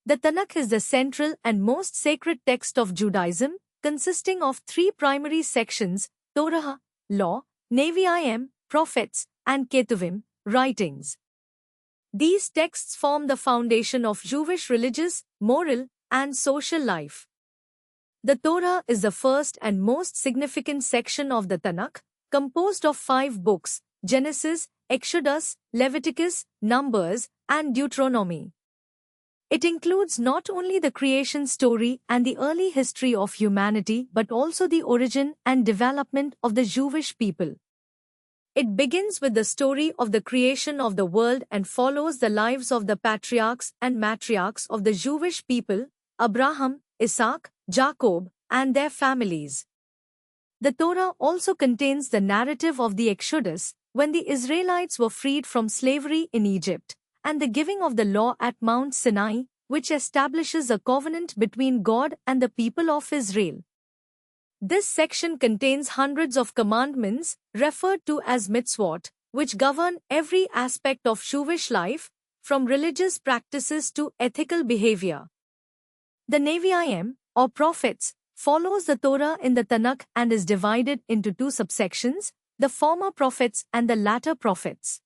The Tanakh is the central and most sacred text of Judaism, consisting of three primary sections: Torah, Law; Nevi'im, Prophets; and Ketuvim, Writings. These texts form the foundation of Jewish religious, moral, and social life. The Torah is the first and most significant section of the Tanakh, composed of 5 books: Genesis, Exodus, Leviticus, Numbers, and Deuteronomy. It includes not only the creation story and the early history of humanity but also the origin and development of the Jewish people. It begins with the story of the creation of the world and follows the lives of the patriarchs and matriarchs of the Jewish people, Abraham, Isaac, Jacob, and their families. The Torah also contains the narrative of the Exodus, when the Israelites were freed from slavery in Egypt, and the giving of the law at Mount Sinai, which establishes a covenant between God and the people of Israel. This section contains hundreds of commandments, referred to as mitzvot, which govern every aspect of Jewish life, from religious practices to ethical behavior. The Nevi'im, or prophets, follows the Torah in the Tanakh and is divided into 2 subsections: the former prophets and the latter prophets.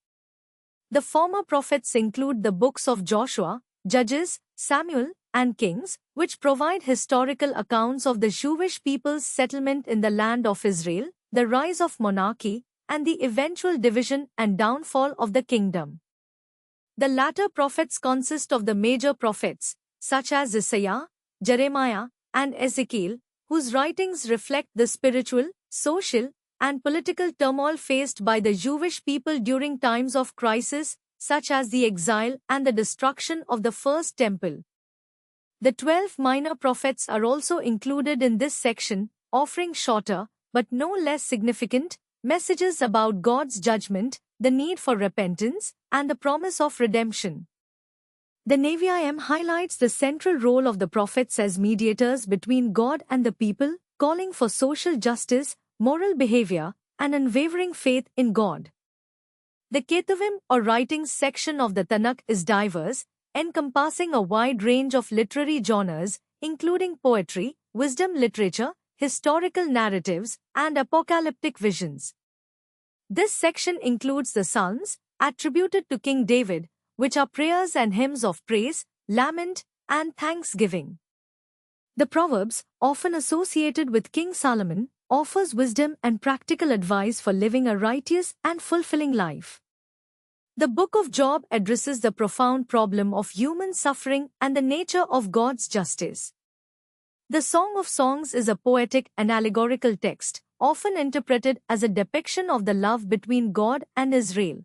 The former prophets include the books of Joshua, Judges, Samuel, and Kings, which provide historical accounts of the Jewish people's settlement in the land of Israel, the rise of monarchy, and the eventual division and downfall of the kingdom. The latter prophets consist of the major prophets, such as Isaiah, Jeremiah, and Ezekiel, whose writings reflect the spiritual, social, and political turmoil faced by the Jewish people during times of crisis, such as the exile and the destruction of the First Temple. The 12 minor prophets are also included in this section, offering shorter, but no less significant, messages about God's judgment, the need for repentance, and the promise of redemption. The Nevi'im highlights the central role of the prophets as mediators between God and the people, calling for social justice, moral behavior, and unwavering faith in God. The Ketuvim, or writings section of the Tanakh, is diverse, encompassing a wide range of literary genres, including poetry, wisdom literature, historical narratives, and apocalyptic visions. This section includes the Psalms, attributed to King David, which are prayers and hymns of praise, lament, and thanksgiving. The Proverbs, often associated with King Solomon, offers wisdom and practical advice for living a righteous and fulfilling life. The Book of Job addresses the profound problem of human suffering and the nature of God's justice. The Song of Songs is a poetic and allegorical text, often interpreted as a depiction of the love between God and Israel.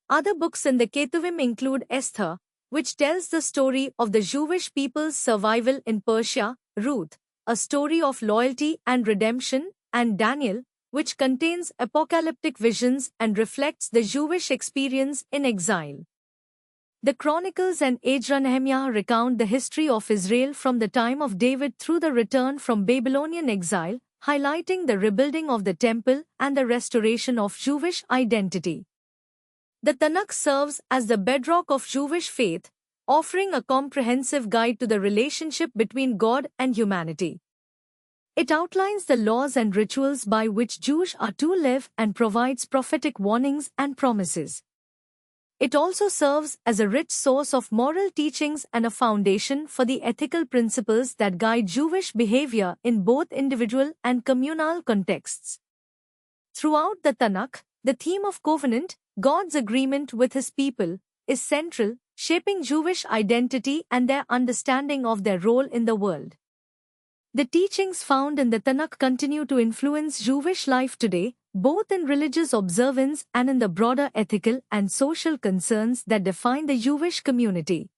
Other books in the Ketuvim include Esther, which tells the story of the Jewish people's survival in Persia, Ruth, a story of loyalty and redemption, and Daniel, which contains apocalyptic visions and reflects the Jewish experience in exile. The Chronicles and Ezra Nehemiah recount the history of Israel from the time of David through the return from Babylonian exile, highlighting the rebuilding of the temple and the restoration of Jewish identity. The Tanakh serves as the bedrock of Jewish faith, offering a comprehensive guide to the relationship between God and humanity. It outlines the laws and rituals by which Jews are to live and provides prophetic warnings and promises. It also serves as a rich source of moral teachings and a foundation for the ethical principles that guide Jewish behavior in both individual and communal contexts. Throughout the Tanakh, the theme of covenant, God's agreement with His people, is central, shaping Jewish identity and their understanding of their role in the world. The teachings found in the Tanakh continue to influence Jewish life today, both in religious observance and in the broader ethical and social concerns that define the Jewish community.